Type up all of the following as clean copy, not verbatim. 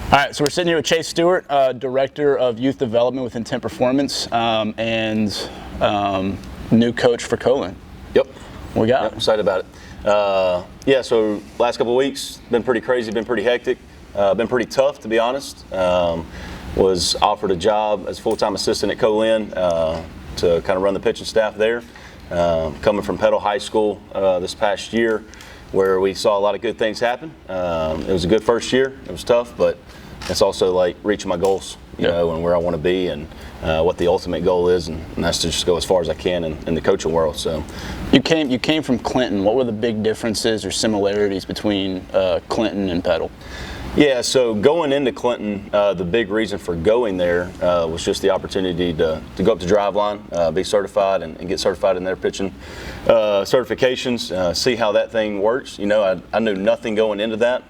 All right, so we're sitting here with Chase Stewart, Director of Youth Development with Intent Performance, and new coach for Co-Lin. Yep. What we got? Yep, excited about it. Yeah, so last couple of weeks, been pretty crazy, been pretty hectic, been pretty tough, to be honest. Was offered a job as full-time assistant at Co-Lin to kind of run the pitching staff there. Coming from Petal High School this past year, where we saw a lot of good things happen. It was a good first year. It was tough, but it's also like reaching my goals, you know, and where I want to be, and what the ultimate goal is, and that's to just go as far as I can in the coaching world. So, you came from Clinton. What were the big differences or similarities between Clinton and Petal? Yeah, so going into Clinton, the big reason for going there was just the opportunity to go up to Driveline, be certified, and get certified in their pitching certifications, see how that thing works. You know, I knew nothing going into that,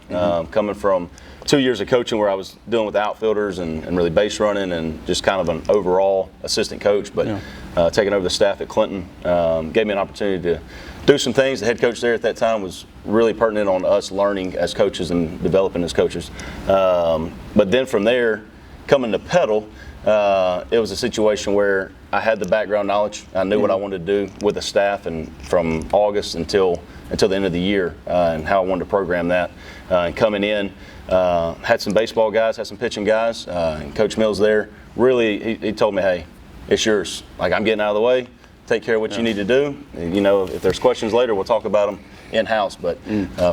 coming from 2 years of coaching where I was dealing with outfielders and really base running and just kind of an overall assistant coach. But taking over the staff at Clinton gave me an opportunity to do some things. The head coach there at that time was really pertinent on us learning as coaches and developing as coaches. But then from there, coming to Petal, it was a situation where I had the background knowledge. I knew what I wanted to do with the staff, and from August until the end of the year, and how I wanted to program that. And coming in, had some baseball guys, had some pitching guys, and Coach Mills there, really, he told me, hey, it's yours. Like, I'm getting out of the way. Take care of what you need to do. You know, if there's questions later, we'll talk about them in-house. But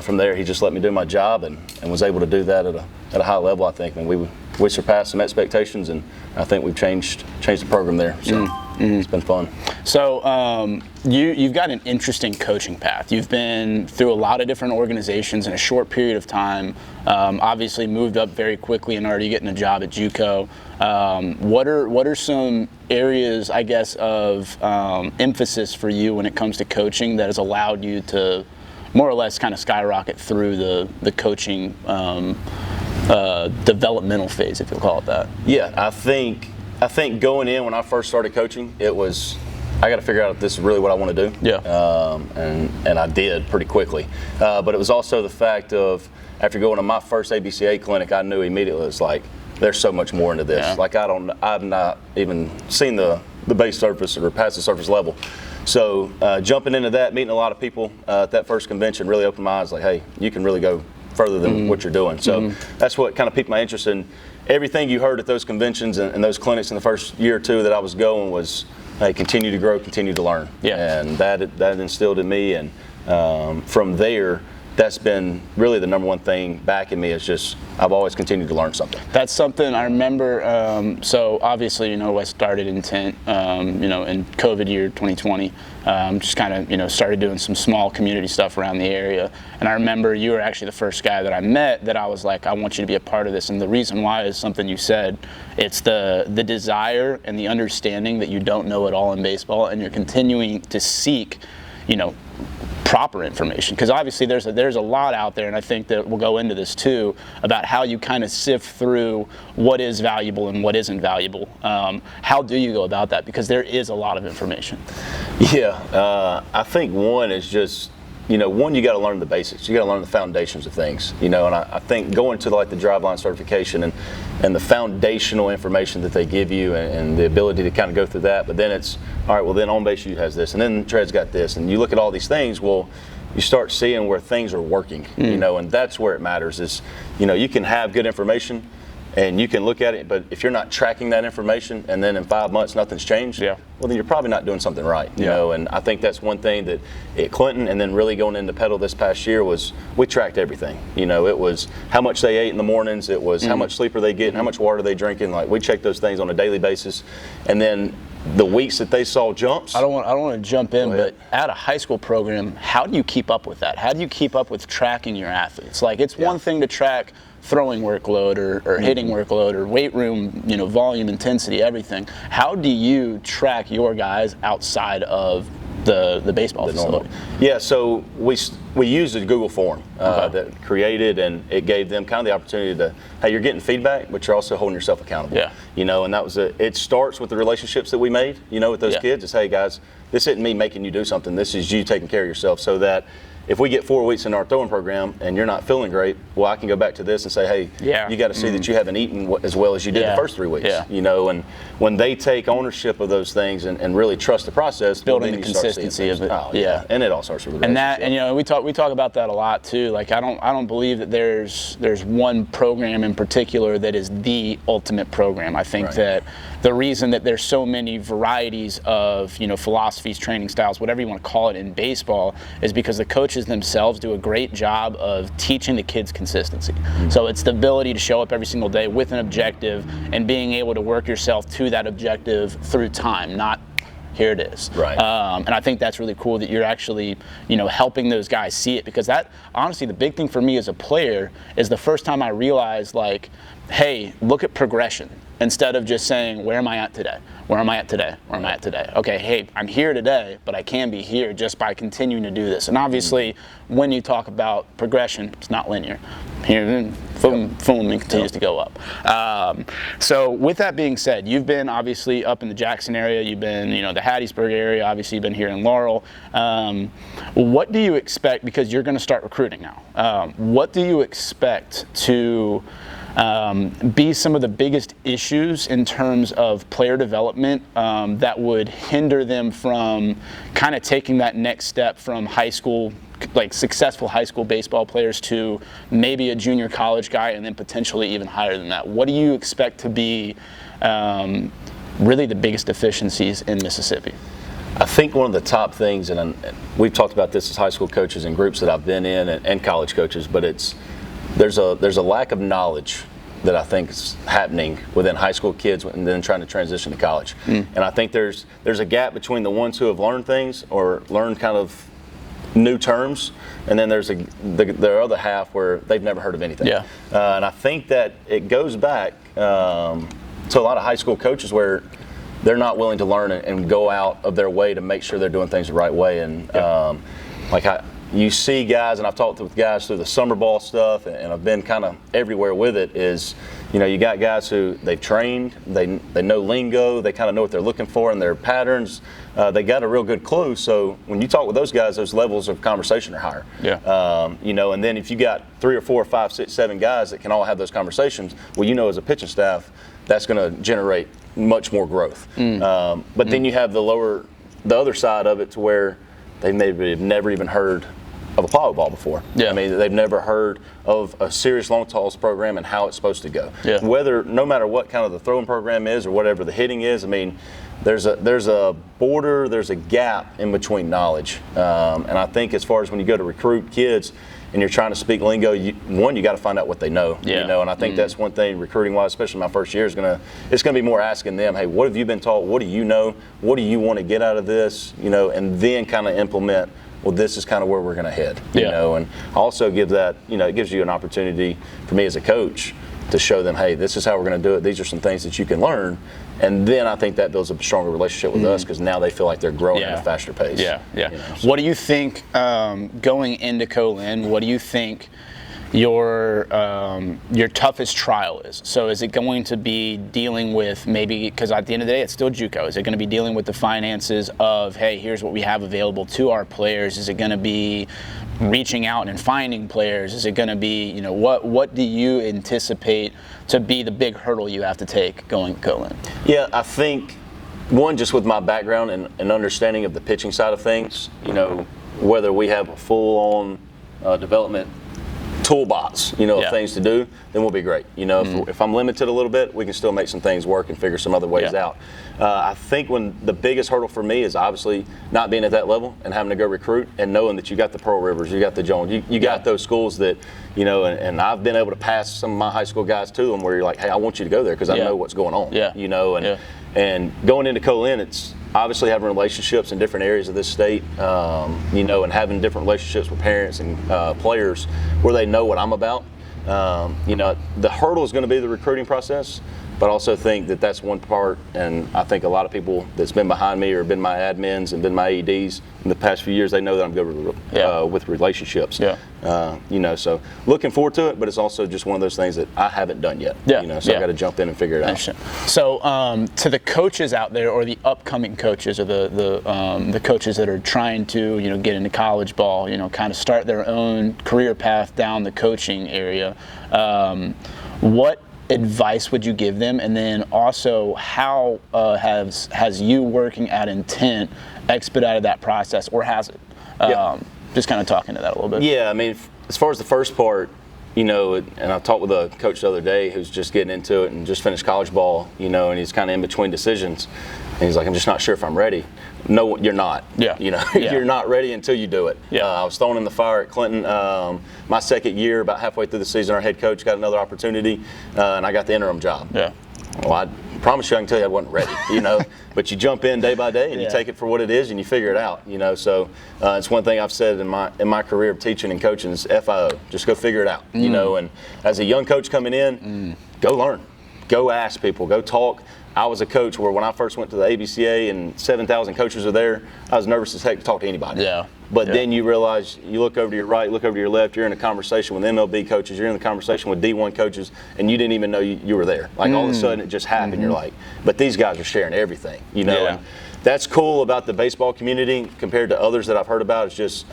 from there, he just let me do my job and was able to do that at a high level, I think. And we surpassed some expectations, and I think we've changed the program there. So it's been fun. So you've got an interesting coaching path. You've been through a lot of different organizations in a short period of time. Obviously moved up very quickly and already getting a job at JUCO. What are some areas, I guess, of emphasis for you when it comes to coaching that has allowed you to more or less kind of skyrocket through the coaching developmental phase, if you'll call it that? Yeah, I think going in when I first started coaching, it was, I got to figure out if this is really what I want to do. Yeah. And I did pretty quickly. But it was also the fact of, after going to my first ABCA clinic, I knew immediately, it's like, there's so much more into this. Yeah. Like, I've not even seen the base surface or past the surface level. So jumping into that, meeting a lot of people at that first convention really opened my eyes, like, hey, you can really go further than what you're doing. So that's what kind of piqued my interest in everything you heard at those conventions and those clinics in the first year or two that I was going was, hey, continue to grow, continue to learn. Yeah. And that instilled in me, and from there, that's been really the number one thing back in me, is just I've always continued to learn something. That's something I remember. So obviously, you know, I started Intent, you know, in COVID year 2020. Just kind of, you know, started doing some small community stuff around the area. And I remember you were actually the first guy that I met that I was like, I want you to be a part of this. And the reason why is something you said. It's the desire and the understanding that you don't know it all in baseball, and you're continuing to seek, you know, proper information, because obviously there's a lot out there, and I think that we'll go into this too about how you kind of sift through what is valuable and what isn't valuable. How do you go about that? Because there is a lot of information. Yeah, I think one is just, you know, you got to learn the basics. You got to learn the foundations of things, you know, and I think going to like the Driveline certification and the foundational information that they give you and the ability to kind of go through that, but then it's, all right, well then on base shoot has this, and then Tread's got this, and you look at all these things, well, you start seeing where things are working, you know, and that's where it matters is, you know, you can have good information and you can look at it, but if you're not tracking that information and then in 5 months nothing's changed, well then you're probably not doing something right, you know. And I think that's one thing that at Clinton and then really going into Petal this past year was we tracked everything. You know, it was how much they ate in the mornings, it was how much sleep are they getting, how much water are they drinking. Like, we checked those things on a daily basis. And then the weeks that they saw jumps. I don't want to jump in, but at a high school program, how do you keep up with that? How do you keep up with tracking your athletes? Like, it's one thing to track throwing workload or hitting workload or weight room, you know, volume, intensity, everything. How do you track your guys outside of the baseball facility? Yeah, so we used a Google form that created, and it gave them kind of the opportunity to, hey, you're getting feedback, but you're also holding yourself accountable. Yeah. You know, and that was it starts with the relationships that we made, you know, with those kids. It's, hey guys, this isn't me making you do something. This is you taking care of yourself, so that if we get 4 weeks in our throwing program and you're not feeling great, well, I can go back to this and say, hey, you got to see that you haven't eaten as well as you did the first 3 weeks. You know, and when they take ownership of those things and really trust the process, building the consistency of it. And it all starts with the and you know, we talk about that a lot too. Like I don't believe that there's one program in particular that is the ultimate program. I think that the reason that there's so many varieties of, you know, philosophies, training styles, whatever you want to call it in baseball, is because the coaches themselves do a great job of teaching the kids consistency. So it's the ability to show up every single day with an objective and being able to work yourself to that objective through time, not here it is. And I think that's really cool that you're actually, you know, helping those guys see it, because that, honestly, the big thing for me as a player is the first time I realized, like, hey, look at progression. Instead of just saying, where am I at today? Where am I at today? Where am I at today? Okay, hey, I'm here today, but I can be here just by continuing to do this. And obviously, when you talk about progression, it's not linear. Here, boom, boom, and continues to go up. So with that being said, you've been obviously up in the Jackson area. You've been, you know, the Hattiesburg area. Obviously, you've been here in Laurel. What do you expect, because you're going to start recruiting now, what do you expect to be some of the biggest issues in terms of player development that would hinder them from kind of taking that next step from high school, like successful high school baseball players, to maybe a junior college guy and then potentially even higher than that? What do you expect to be really the biggest deficiencies in Mississippi? I think one of the top things, and we've talked about this as high school coaches and groups that I've been in, and college coaches, but there's a lack of knowledge that I think is happening within high school kids and then trying to transition to college. And I think there's a gap between the ones who have learned things or learned kind of new terms, and then there's the other half where they've never heard of anything. And I think that it goes back to a lot of high school coaches where they're not willing to learn and go out of their way to make sure they're doing things the right way. And you see guys, and I've talked with guys through the summer ball stuff, and I've been kind of everywhere with it, is, you know, you got guys who they've trained, they know lingo, they kind of know what they're looking for in their patterns, they got a real good clue. So when you talk with those guys, those levels of conversation are higher. You know, and then if you got 3 or 4 or 5, 6, 7 guys that can all have those conversations, well, you know, as a pitching staff, that's going to generate much more growth. But then you have the other side of it, to where they maybe have never even heard of a power ball before. I mean, they've never heard of a serious long toss program and how it's supposed to go. No matter what kind of the throwing program is or whatever the hitting is, I mean, there's a border, there's a gap in between knowledge. And I think as far as when you go to recruit kids and you're trying to speak lingo, you got to find out what they know. You know, and I think that's one thing recruiting wise, especially my first year, it's gonna be more asking them, hey, what have you been taught? What do you know? What do you want to get out of this? You know, and then kind of implement, well, this is kind of where we're going to head, you know, and also give that, you know, it gives you an opportunity for me as a coach to show them, hey, this is how we're going to do it. These are some things that you can learn. And then I think that builds a stronger relationship with us, because now they feel like they're growing at a faster pace. You know, so. What do you think, going into Co-Lin, what do you think your toughest trial is? So is it going to be dealing with, maybe, because at the end of the day it's still JUCO, is it going to be dealing with the finances of, hey, here's what we have available to our players? Is it going to be reaching out and finding players? Is it going to be, you know, what do you anticipate to be the big hurdle you have to take going Co-Lin? Yeah, I think, one, just with my background and understanding of the pitching side of things, you know, whether we have a full-on development toolbox, you know, of things to do, then we'll be great. You know, if I'm limited a little bit, we can still make some things work and figure some other ways out. I think when the biggest hurdle for me is obviously not being at that level and having to go recruit, and knowing that you got the Pearl Rivers, you got the Jones, you got those schools that, you know, and I've been able to pass some of my high school guys to them, where you're like, hey, I want you to go there because I know what's going on. You know, and going into Co-Lin, it's obviously having relationships in different areas of this state, you know, and having different relationships with parents and players where they know what I'm about. You know, the hurdle is going to be the recruiting process, but but I also think that that's one part, and I think a lot of people that's been behind me or been my admins and been my AEDs in the past few years, they know that I'm good with relationships. So looking forward to it, but it's also just one of those things that I haven't done yet. So I got to jump in and figure it out. So to the coaches out there, or the upcoming coaches, or the coaches that are trying to get into college ball, kind of start their own career path down the coaching area, what advice would you give them? And then also, how has you working at Intent expedited that process, or has it? Just kind of talking to that a little bit. Yeah, I mean, as far as the first part, and I talked with a coach the other day who's just getting into it and just finished college ball, and he's kind of in between decisions. And he's like, I'm just not sure if I'm ready. No, you're not. You're not ready until you do it. I was thrown in the fire at Clinton my second year. About halfway through the season, our head coach got another opportunity, and I got the interim job. Well, I promise you, I can tell you I wasn't ready, But you jump in day by day and you take it for what it is and you figure it out, So it's one thing I've said in my career of teaching and coaching is FIO. Just go figure it out, And as a young coach coming in, go learn, go ask people, go talk. I was a coach where when I first went to the ABCA and 7,000 coaches are there, I was nervous as heck to talk to anybody. But then you realize, you look over to your right, look over to your left, you're in a conversation with MLB coaches, you're in the conversation with D1 coaches, and you didn't even know you were there. Like all of a sudden it just happened. You're like, but these guys are sharing everything, And that's cool about the baseball community compared to others that I've heard about. It's just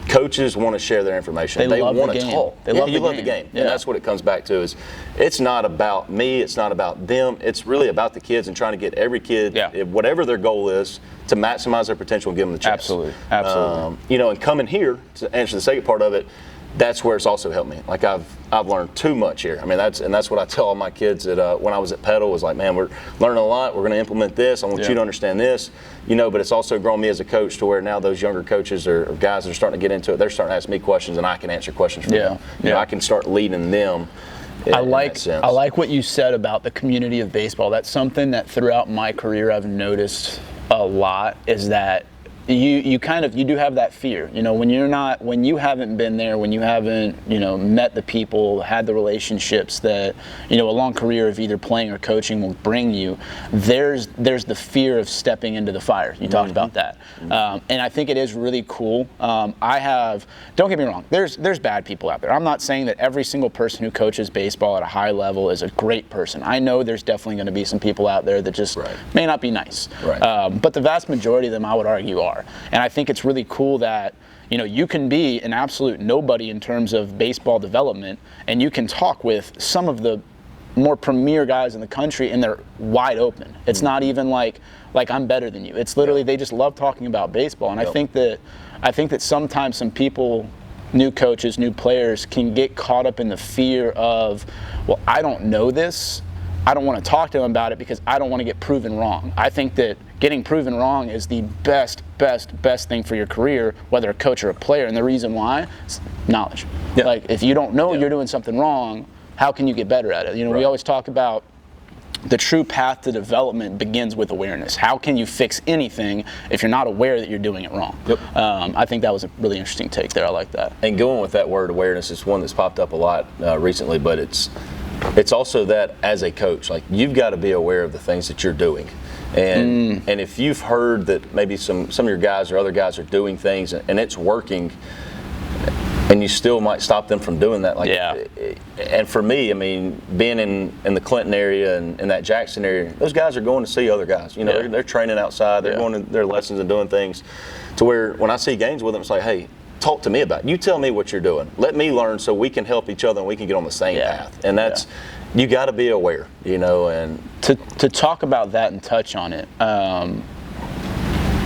coaches want to share their information. They want to talk. You love the game. And that's what it comes back to is it's not about me, it's not about them. It's really about the kids and trying to get every kid, whatever their goal is, to maximize their potential and give them the chance. Absolutely. And coming here, to answer the second part of it, that's where it's also helped me. Like I've learned too much here. I mean, that's what I tell all my kids that when I was at Pedal was like, man, we're learning a lot. We're going to implement this. I want you to understand this, But it's also grown me as a coach to where now those younger coaches or guys that are starting to get into it, they're starting to ask me questions, and I can answer questions for them. I can start leading them. I like what you said about the community of baseball. That's something that throughout my career I've noticed a lot, is that you do have that fear, when you haven't been there, when you haven't, met the people, had the relationships that, a long career of either playing or coaching will bring you. There's the fear of stepping into the fire. You talked about that. And I think it is really cool. Don't get me wrong, there's bad people out there. I'm not saying that every single person who coaches baseball at a high level is a great person. I know there's definitely going to be some people out there that just may not be nice. But the vast majority of them, I would argue, are. And I think it's really cool that you can be an absolute nobody in terms of baseball development, and you can talk with some of the more premier guys in the country, and they're wide open. It's not even like I'm better than you. It's literally they just love talking about baseball. And I think that sometimes some people, new coaches, new players, can get caught up in the fear of, well, I don't know this. I don't want to talk to them about it because I don't want to get proven wrong. I think that getting proven wrong is the best thing for your career, whether a coach or a player. And the reason why is knowledge. Like, if you don't know you're doing something wrong, how can you get better at it? We always talk about the true path to development begins with awareness. How can you fix anything if you're not aware that you're doing it wrong? I think that was a really interesting take there. I like that. And going with that word awareness is one that's popped up a lot recently, but it's also that as a coach, like, you've got to be aware of the things that you're doing. And if you've heard that maybe some of your guys or other guys are doing things and it's working, and you still might stop them from doing that. And for me, I mean, being in the Clinton area and in that Jackson area, those guys are going to see other guys. They're training outside. They're going to their lessons and doing things to where when I see games with them, it's like, hey, talk to me about it. You tell me what you're doing. Let me learn so we can help each other and we can get on the same path. And that's, you got to be aware, and to talk about that and touch on it.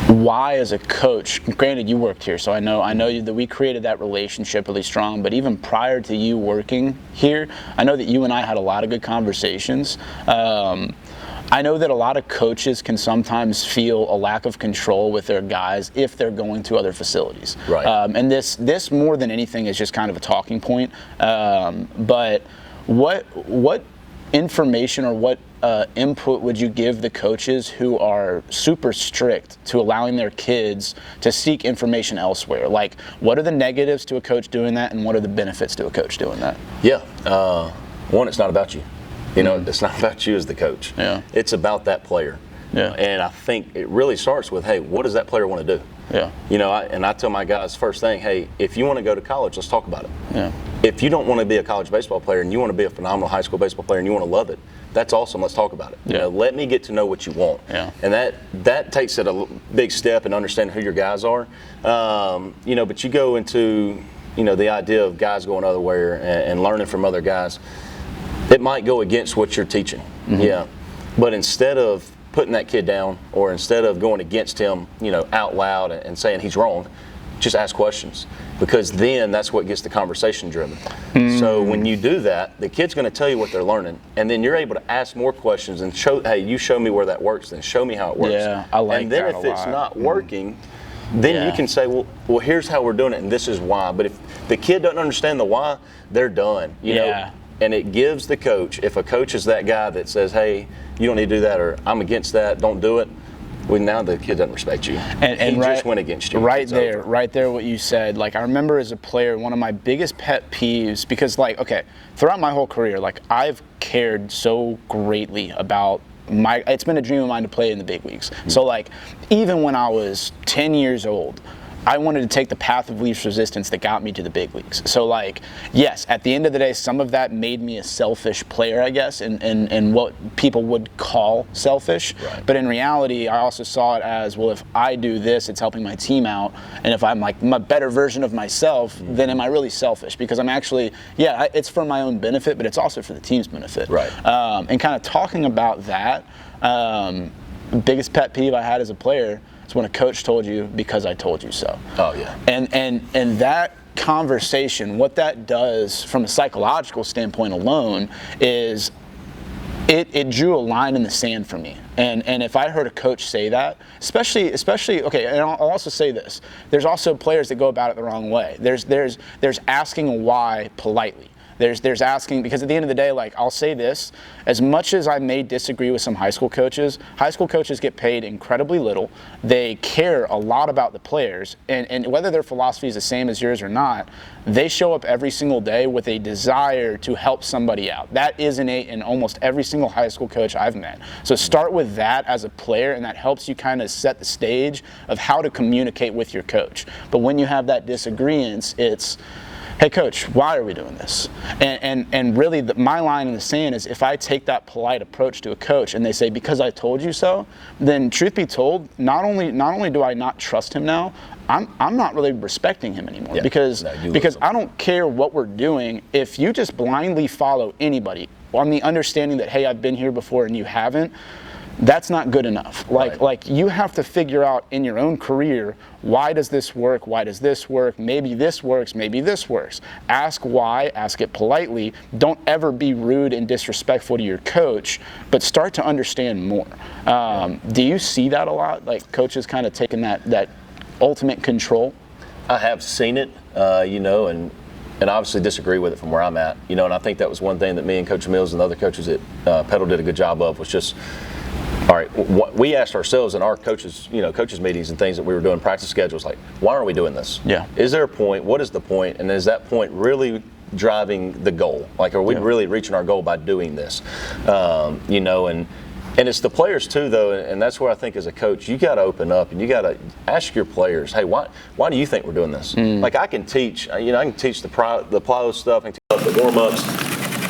Why, as a coach, granted you worked here, so I know that we created that relationship really strong, but even prior to you working here, I know that you and I had a lot of good conversations. I know that a lot of coaches can sometimes feel a lack of control with their guys if they're going to other facilities. And this more than anything is just kind of a talking point. But what information or what input would you give the coaches who are super strict to allowing their kids to seek information elsewhere? Like, what are the negatives to a coach doing that, and what are the benefits to a coach doing that? One, it's not about you. You know, it's not about you as the coach. Yeah. It's about that player. Yeah. And I think it really starts with, hey, what does that player want to do? Yeah. You know, I tell my guys first thing, hey, if you want to go to college, let's talk about it. Yeah. If you don't want to be a college baseball player and you want to be a phenomenal high school baseball player and you want to love it, that's awesome. Let's talk about it. Yeah. You know, let me get to know what you want. Yeah. And that takes it a big step in understanding who your guys are. You know, but you go into, you know, the idea of guys going otherwhere and learning from other guys. It might go against what you're teaching. Mm-hmm. Yeah. But instead of putting that kid down or instead of going against him, you know, out loud and saying he's wrong, just ask questions, because then that's what gets the conversation driven. So when you do that, the kid's going to tell you what they're learning, and then you're able to ask more questions and show, hey, you show me where that works, then show me how it works. Yeah, I like and then that if a it's lot. not working, then you can say, well, here's how we're doing it, and this is why. But if the kid doesn't understand the why, they're done. You know? And it gives the coach, if a coach is that guy that says, hey, you don't need to do that, or I'm against that, don't do it, well, now the kid doesn't respect you. And he right, just went against you. Right there, what you said. Like, I remember as a player, one of my biggest pet peeves, because, like, okay, throughout my whole career, like, I've cared so greatly about it's been a dream of mine to play in the big leagues. Mm-hmm. So, like, even when I was 10 years old, I wanted to take the path of least resistance that got me to the big leagues. So, like, yes, at the end of the day, some of that made me a selfish player, I guess, and what people would call selfish. Right. But in reality, I also saw it as, well, if I do this, it's helping my team out. And if I'm, like, a better version of myself, then am I really selfish? Because I'm actually, it's for my own benefit, but it's also for the team's benefit. Right. And kind of talking about that, biggest pet peeve I had as a player, when a coach told you because I told you so. Oh yeah. And that conversation, what that does from a psychological standpoint alone is it drew a line in the sand for me. And if I heard a coach say that, especially okay, and I'll also say this. There's also players that go about it the wrong way. There's asking why politely. There's asking, because at the end of the day, like, I'll say this, as much as I may disagree with some high school coaches get paid incredibly little. They care a lot about the players, and whether their philosophy is the same as yours or not, they show up every single day with a desire to help somebody out. That is innate in almost every single high school coach I've met. So start with that as a player, and that helps you kind of set the stage of how to communicate with your coach. But when you have that disagreement, it's, hey, coach, why are we doing this? And really, my line in the sand is, if I take that polite approach to a coach and they say, because I told you so, then truth be told, not only do I not trust him now, I'm not really respecting him anymore. Because I don't care what we're doing. If you just blindly follow anybody on the understanding that, hey, I've been here before and you haven't, that's not good enough. Like you have to figure out in your own career, why does this work? Why does this work? Maybe this works, maybe this works. Ask why, ask it politely. Don't ever be rude and disrespectful to your coach, but start to understand more. Do you see that a lot? Like, coaches kind of taking that ultimate control? I have seen it, you know, and obviously disagree with it from where I'm at, you know, and I think that was one thing that me and Coach Mills and the other coaches at Petal did a good job of, was just, all right, what we asked ourselves in our coaches meetings and things that we were doing, practice schedules, like, why aren't we doing this? Yeah. Is there a point? What is the point? And is that point really driving the goal? Like, are we really reaching our goal by doing this? You know, and it's the players too, though, and that's where I think as a coach, you got to open up and you got to ask your players, hey, why do you think we're doing this? Like, I can teach, you know, I can teach the plywood stuff, I can teach the warm-ups,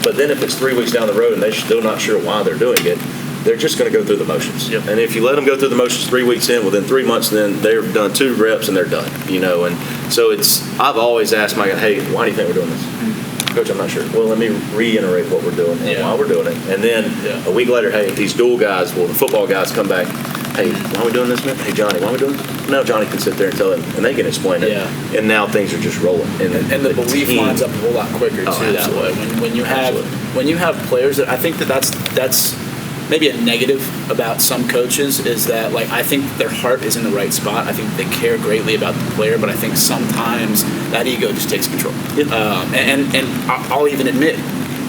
but then if it's 3 weeks down the road and they're still not sure why they're doing it, they're just going to go through the motions. Yep. And if you let them go through the motions 3 weeks in, within 3 months, then they've done 2 reps and they're done, you know. And so I've always asked my guy, hey, why do you think we're doing this? Coach, I'm not sure. Well, let me reiterate what we're doing and why we're doing it. And then a week later, hey, these dual guys, the football guys come back, hey, why are we doing this, man? Hey, Johnny, why are we doing this? Now Johnny can sit there and tell them, and they can explain it. Yeah. And now things are just rolling. And the belief lines up a whole lot quicker, too, that way. When you have players, I think that's maybe a negative about some coaches, is that, like, I think their heart is in the right spot. I think they care greatly about the player, but I think sometimes that ego just takes control. And I'll even admit,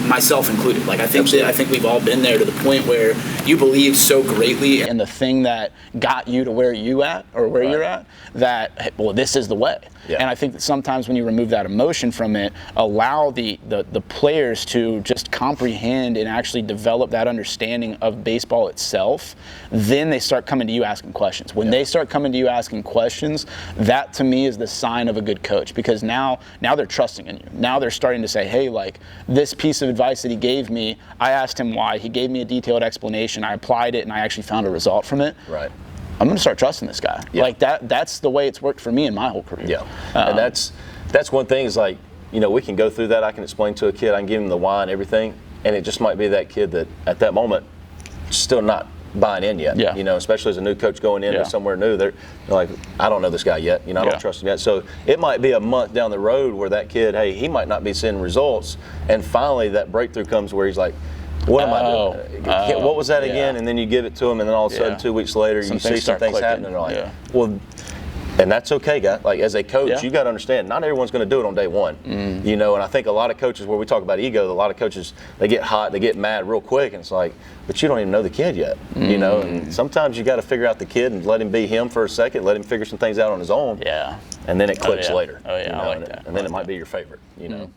myself included, like, I think we've all been there to the point where you believe so greatly in the thing that got you to where you're at, that, well, this is the way. Yeah. And I think that sometimes when you remove that emotion from it, allow the players to just comprehend and actually develop that understanding of baseball itself, then they start coming to you asking questions. When they start coming to you asking questions, that to me is the sign of a good coach, because now they're trusting in you. Now they're starting to say, hey, like, this piece of advice that he gave me, I asked him why, he gave me a detailed explanation, I applied it, and I actually found a result from it. Right. I'm going to start trusting this guy. Yeah. Like that's the way it's worked for me in my whole career. Yeah. And that's one thing is, like, you know, we can go through that. I can explain to a kid, I can give him the why and everything, and it just might be that kid that at that moment still not buying in yet. Yeah. You know, especially as a new coach going into somewhere new, they're like, I don't know this guy yet. You know, I don't trust him yet. So it might be a month down the road where that kid, hey, he might not be seeing results, and finally that breakthrough comes where he's like, what am I doing? What was that again? And then you give it to him, and then all of a sudden 2 weeks later you see some things happening. And like, well, and that's okay, guy. Like, as a coach, you got to understand, not everyone's going to do it on day one. You know, and I think a lot of coaches, where we talk about ego, a lot of coaches, they get hot, they get mad real quick, and it's like, but you don't even know the kid yet. You know, and sometimes you got to figure out the kid and let him be him for a second, let him figure some things out on his own. Yeah. And then it clicks later. Oh yeah, you know, I like that. And then it might be your favorite. You know.